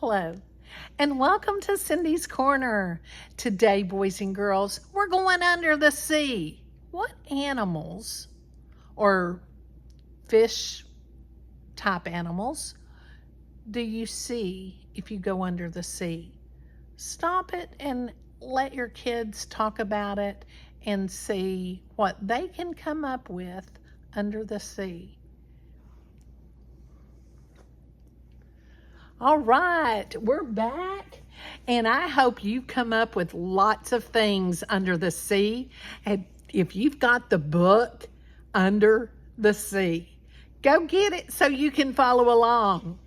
Hello, and welcome to Cindy's Corner. Today, boys and girls, we're going under the sea. What animals or fish type animals do you see if you go under the sea? Stop it and let your kids talk about it and see what they can come up with under the sea. All right, we're back, and I hope you come up with lots of things under the sea. And if you've got the book Under the Sea, go get it so you can follow along.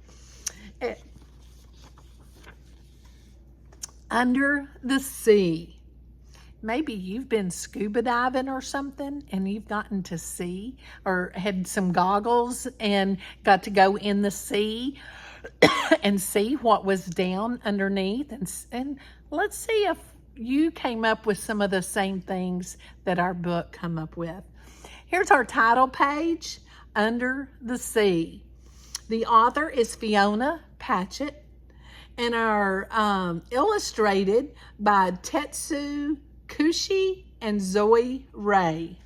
Under the sea. Maybe you've been scuba diving or something and you've gotten to see or had some goggles and got to go in the sea and see what was down underneath. And let's see if you came up with some of the same things that our book come up with. Here's our title page, Under the Sea. The author is Fiona Patchett, and are illustrated by Tetsu Kushi and Zoe Ray.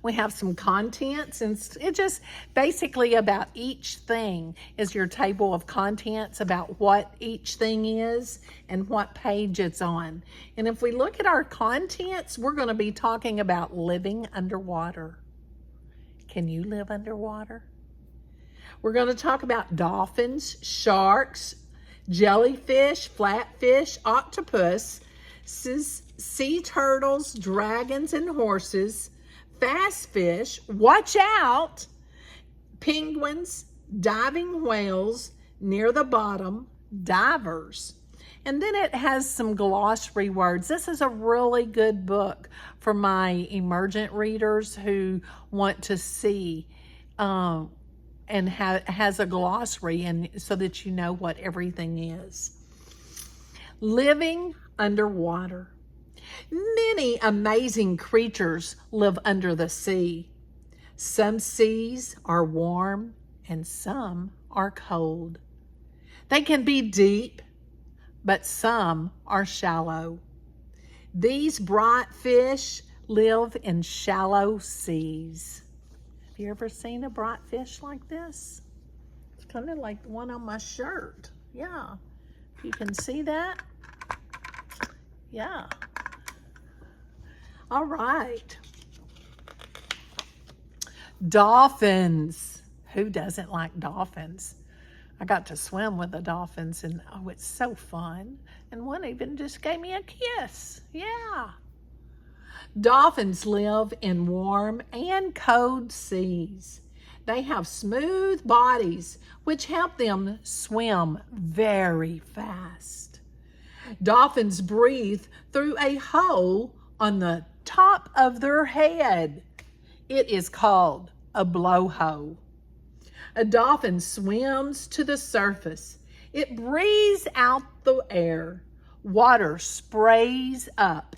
We have some contents, and it's just basically about each thing is your table of contents about what each thing is and what page it's on. And if we look at our contents, we're going to be talking about living underwater. Can you live underwater? We're going to talk about dolphins, sharks, jellyfish, flatfish, octopus, sea turtles, dragons, and horses, fast fish, watch out, penguins, diving whales, near the bottom, divers. And then it has some glossary words. This is a really good book for my emergent readers who want to see and has a glossary, and so that you know what everything is. Living underwater. Many amazing creatures live under the sea. Some seas are warm and some are cold. They can be deep, but some are shallow. These bright fish live in shallow seas. Have you ever seen a bright fish like this? It's kind of like the one on my shirt. Yeah, if you can see that. Yeah. All right. Dolphins. Who doesn't like dolphins? I got to swim with the dolphins, and oh, it's so fun. And one even just gave me a kiss. Yeah. Dolphins live in warm and cold seas. They have smooth bodies, which help them swim very fast. Dolphins breathe through a hole on the top of their head. It is called a blowhole. A dolphin swims to the surface. It breathes out the air. Water sprays up.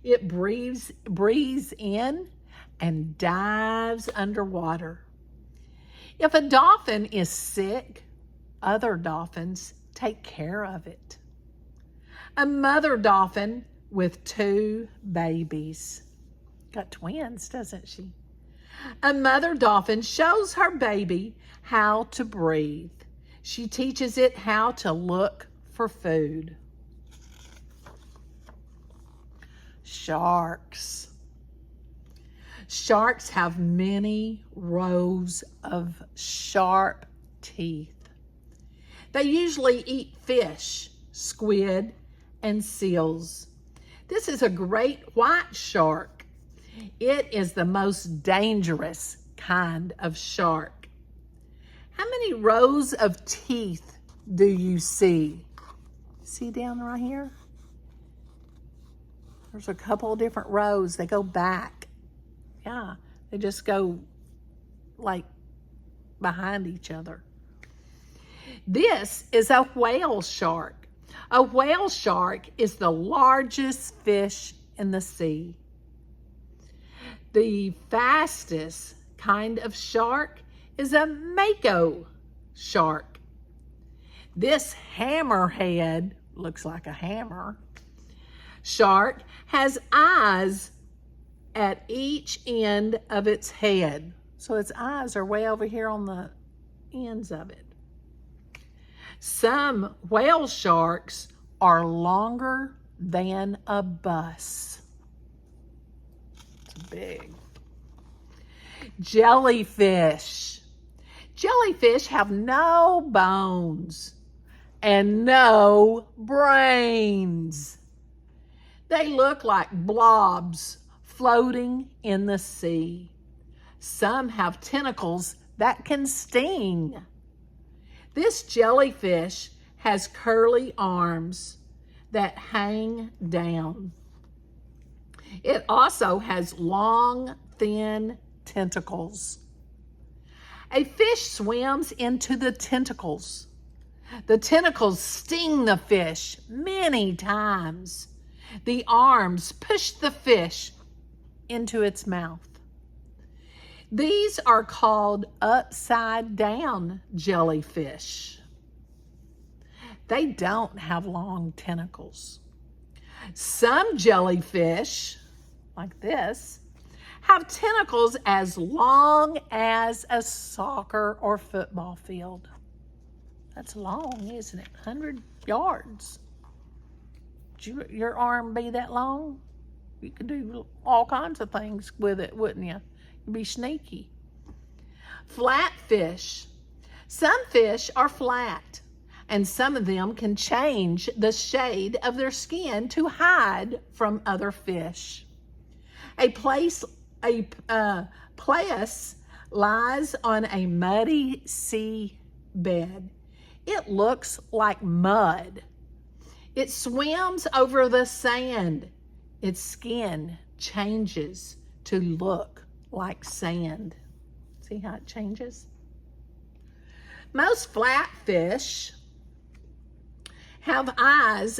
It breathes in and dives underwater. If a dolphin is sick, other dolphins take care of it. A mother dolphin with 2 babies. Got twins, doesn't she? A mother dolphin shows her baby how to breathe. She teaches it how to look for food. Sharks. Sharks have many rows of sharp teeth. They usually eat fish, squid, and seals. This is a great white shark. It is the most dangerous kind of shark. How many rows of teeth do you see? See down right here? There's a couple of different rows. They go back. Yeah, they just go like behind each other. This is a whale shark. A whale shark is the largest fish in the sea. The fastest kind of shark is a mako shark. This hammerhead, looks like a hammer, shark has eyes at each end of its head. So its eyes are way over here on the ends of it. Some whale sharks are longer than a bus. It's big. Jellyfish. Jellyfish have no bones and no brains. They look like blobs floating in the sea. Some have tentacles that can sting. This jellyfish has curly arms that hang down. It also has long, thin tentacles. A fish swims into the tentacles. The tentacles sting the fish many times. The arms push the fish into its mouth. These are called upside down jellyfish. They don't have long tentacles. Some jellyfish, like this, have tentacles as long as a soccer or football field. That's long, isn't it? 100 yards. Would your arm be that long? You could do all kinds of things with it, wouldn't you? You'd be sneaky. Flatfish. Some fish are flat, and some of them can change the shade of their skin to hide from other fish. A plaice lies on a muddy sea bed. It looks like mud. It swims over the sand. Its skin changes to look like sand. See how it changes? Most flatfish have eyes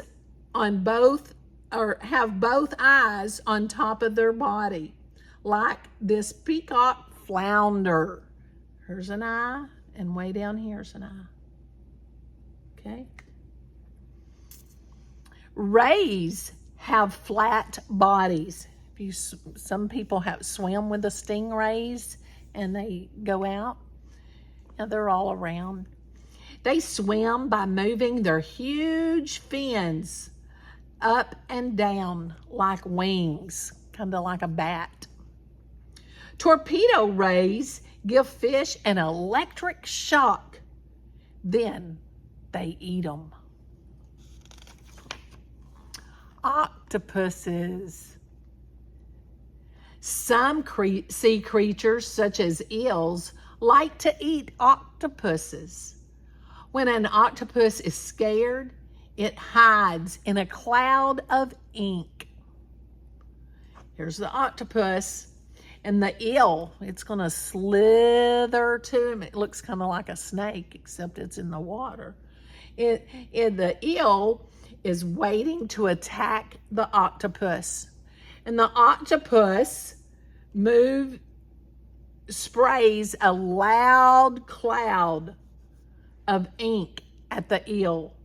on both, or have both eyes on top of their body, like this peacock flounder. Here's an eye, and way down here's an eye. Okay? Rays have flat bodies. Some people swim with the stingrays and they go out. Now they're all around. They swim by moving their huge fins up and down like wings, kind of like a bat. Torpedo rays give fish an electric shock. Then they eat them. Octopuses. Some sea creatures, such as eels, like to eat octopuses. When an octopus is scared, it hides in a cloud of ink. Here's the octopus, and the eel, it's going to slither to him. It looks kind of like a snake, except it's in the water. The eel is waiting to attack the octopus. And the octopus sprays a loud cloud of ink at the eel.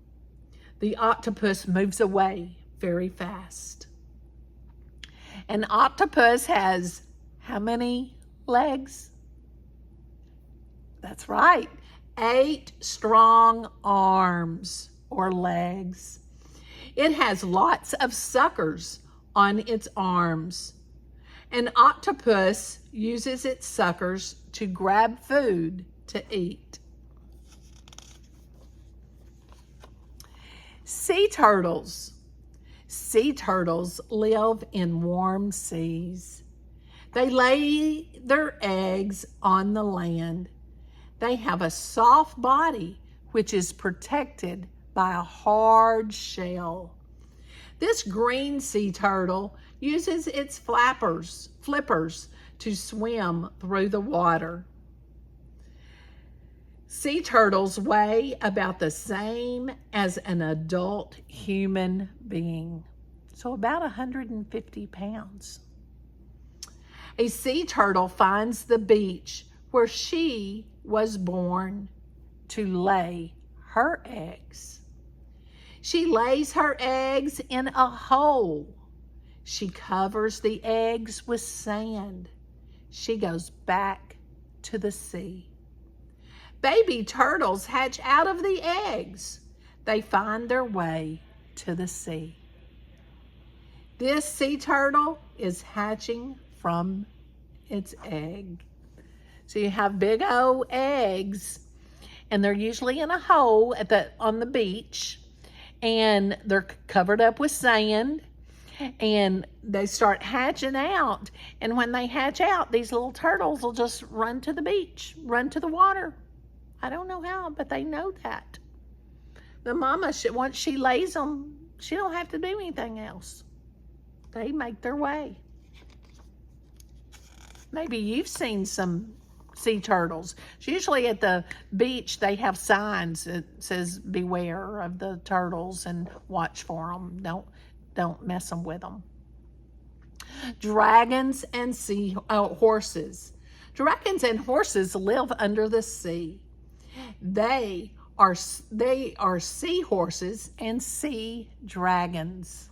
The octopus moves away very fast. An octopus has how many legs? That's right, 8 strong arms or legs. It has lots of suckers on its arms. An octopus uses its suckers to grab food to eat. Sea turtles. Sea turtles live in warm seas. They lay their eggs on the land. They have a soft body which is protected by a hard shell. This green sea turtle uses its flippers to swim through the water. Sea turtles weigh about the same as an adult human being, so about 150 pounds. A sea turtle finds the beach where she was born to lay her eggs. She lays her eggs in a hole. She covers the eggs with sand. She goes back to the sea. Baby turtles hatch out of the eggs. They find their way to the sea. This sea turtle is hatching from its egg. So you have big old eggs, and they're usually in a hole on the beach, and they're covered up with sand, and they start hatching out. And when they hatch out, these little turtles will just run to the beach, run to the water. I don't know how, but they know that. The mama, once she lays them, she don't have to do anything else. They make their way. Maybe you've seen some sea turtles. Usually at the beach, they have signs that says beware of the turtles and watch for them. Don't mess them with them. Dragons and horses. Dragons and horses live under the sea. They are seahorses and sea dragons.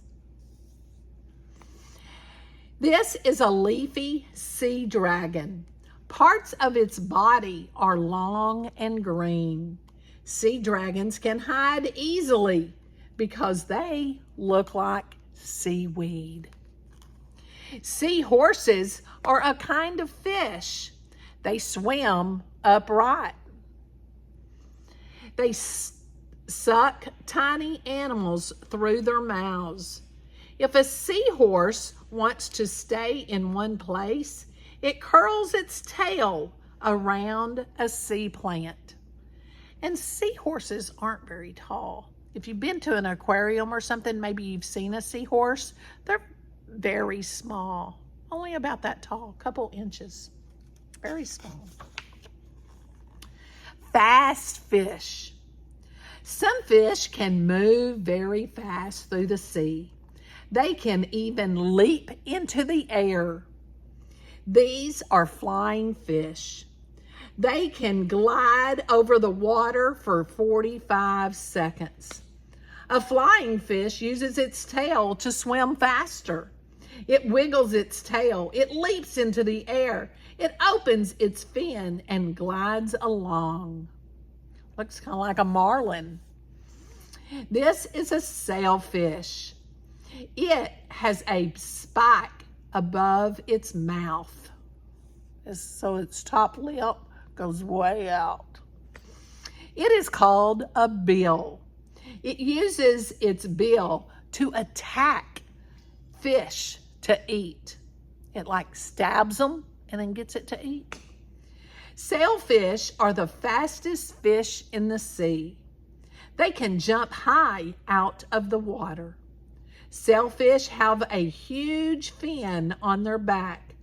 This is a leafy sea dragon. Parts of its body are long and green. Sea dragons can hide easily because they look like seaweed. Seahorses are a kind of fish. They swim upright. They suck tiny animals through their mouths. If a seahorse wants to stay in one place, it curls its tail around a sea plant. And seahorses aren't very tall. If you've been to an aquarium or something, maybe you've seen a seahorse. They're very small, only about that tall, a couple inches. Very small. Fast fish. Some fish can move very fast through the sea. They can even leap into the air. These are flying fish. They can glide over the water for 45 seconds. A flying fish uses its tail to swim faster. It wiggles its tail. It leaps into the air. It opens its fin and glides along. Looks kind of like a marlin. This is a sailfish. It has a spike above its mouth, so its top lip goes way out. It is called a bill. It uses its bill to attack fish to eat. It like stabs them and then gets it to eat. Sailfish are the fastest fish in the sea. They can jump high out of the water. Sailfish have a huge fin on their back.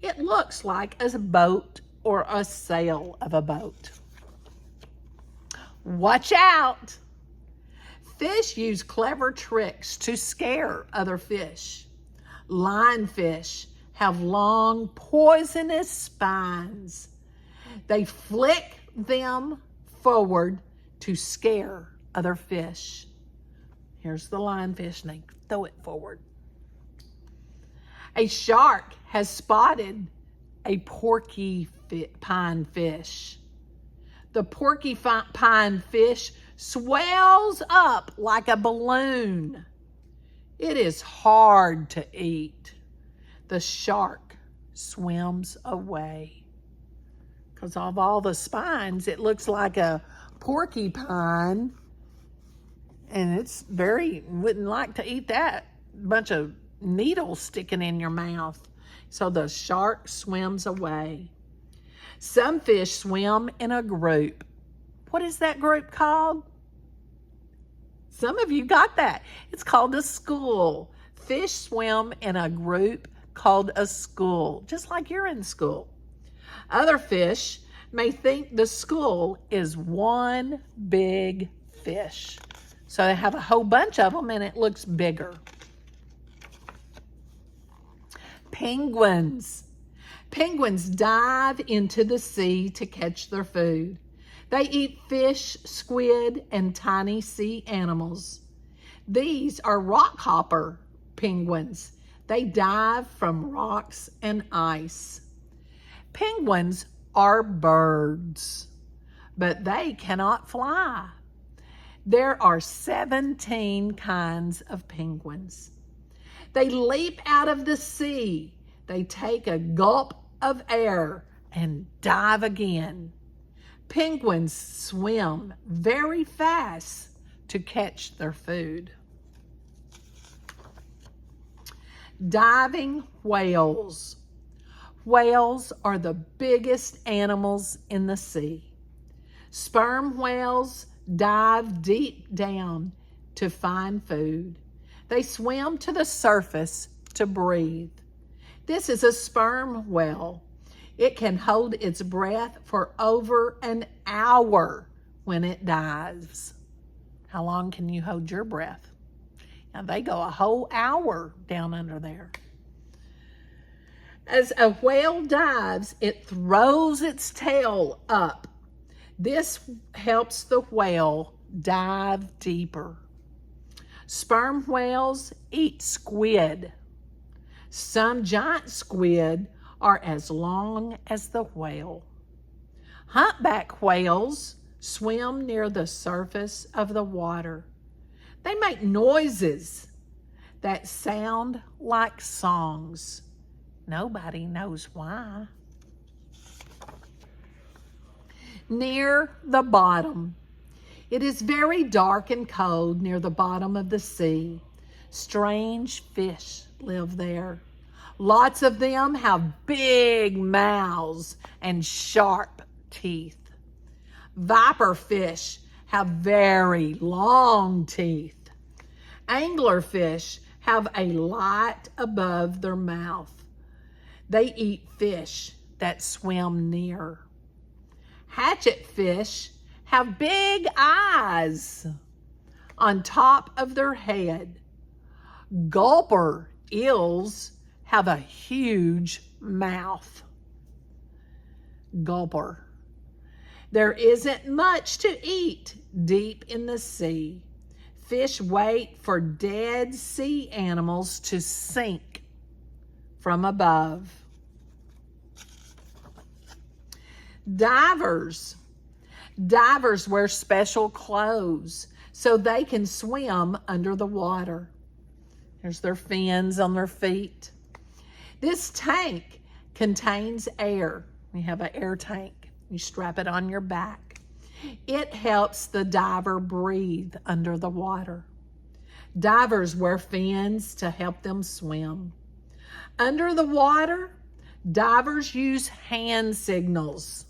It looks like a boat or a sail of a boat. Watch out! Fish use clever tricks to scare other fish. Lionfish have long, poisonous spines. They flick them forward to scare other fish. Here's the lionfish, and they throw it forward. A shark has spotted a porcupine fish. The porcupine fish swells up like a balloon. It is hard to eat. The shark swims away. Because of all the spines, it looks like a porcupine. And it's wouldn't like to eat that bunch of needles sticking in your mouth. So the shark swims away. Some fish swim in a group. What is that group called? Some of you got that. It's called a school. Fish swim in a group called a school, just like you're in school. Other fish may think the school is one big fish. So they have a whole bunch of them and it looks bigger. Penguins. Penguins dive into the sea to catch their food. They eat fish, squid, and tiny sea animals. These are rockhopper penguins. They dive from rocks and ice. Penguins are birds, but they cannot fly. There are 17 kinds of penguins. They leap out of the sea. They take a gulp of air and dive again. Penguins swim very fast to catch their food. Diving whales. Whales are the biggest animals in the sea. Sperm whales dive deep down to find food. They swim to the surface to breathe. This is a sperm whale. It can hold its breath for over an hour when it dives. How long can you hold your breath? Now they go a whole hour down under there. As a whale dives, it throws its tail up. This helps the whale dive deeper. Sperm whales eat squid. Some giant squid are as long as the whale. Humpback whales swim near the surface of the water. They make noises that sound like songs. Nobody knows why. Near the bottom. It is very dark and cold near the bottom of the sea. Strange fish live there. Lots of them have big mouths and sharp teeth. Viper fish have very long teeth. Anglerfish have a light above their mouth. They eat fish that swim near. Patchett fish have big eyes on top of their head. Gulper eels have a huge mouth. Gulper. There isn't much to eat deep in the sea. Fish wait for dead sea animals to sink from above. Divers. Divers wear special clothes so they can swim under the water. There's their fins on their feet. This tank contains air. We have an air tank. You strap it on your back. It helps the diver breathe under the water. Divers wear fins to help them swim. Under the water, divers use hand signals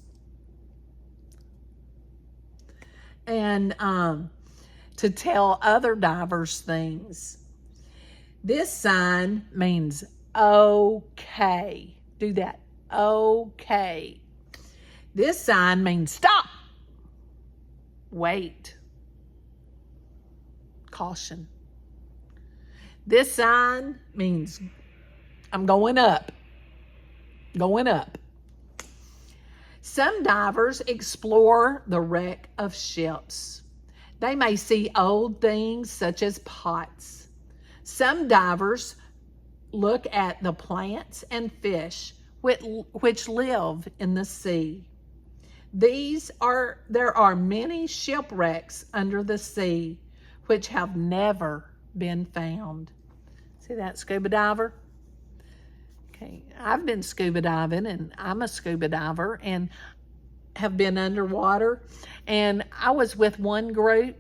and to tell other divers things. This sign means okay. Do that. Okay. This sign means stop. Wait. Caution. This sign means I'm going up. Going up. Some divers explore the wreck of ships. They may see old things such as pots. Some divers look at the plants and fish which live in the sea. There are many shipwrecks under the sea which have never been found. See that scuba diver? Okay, I've been scuba diving, and I'm a scuba diver and have been underwater. And I was with one group,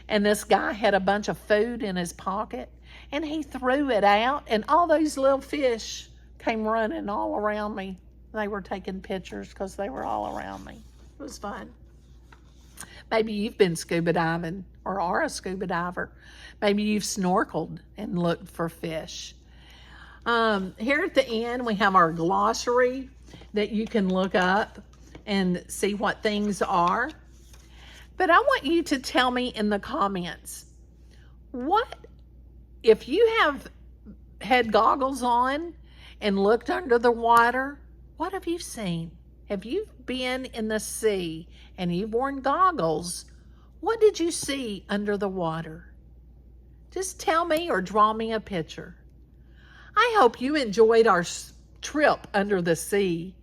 and this guy had a bunch of food in his pocket, and he threw it out, and all those little fish came running all around me. They were taking pictures because they were all around me. It was fun. Maybe you've been scuba diving or are a scuba diver. Maybe you've snorkeled and looked for fish. Here at the end, we have our glossary that you can look up and see what things are. But I want you to tell me in the comments, if you have had goggles on and looked under the water, what have you seen? Have you been in the sea and you've worn goggles? What did you see under the water? Just tell me or draw me a picture. I hope you enjoyed our trip under the sea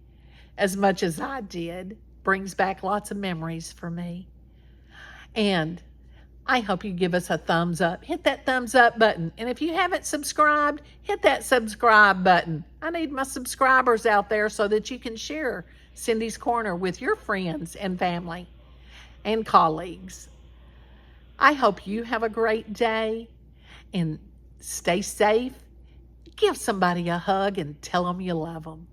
as much as I did. Brings back lots of memories for me. And I hope you give us a thumbs up. Hit that thumbs up button. And if you haven't subscribed, hit that subscribe button. I need my subscribers out there so that you can share Cindy's Corner with your friends and family and colleagues. I hope you have a great day and stay safe. Give somebody a hug and tell them you love them.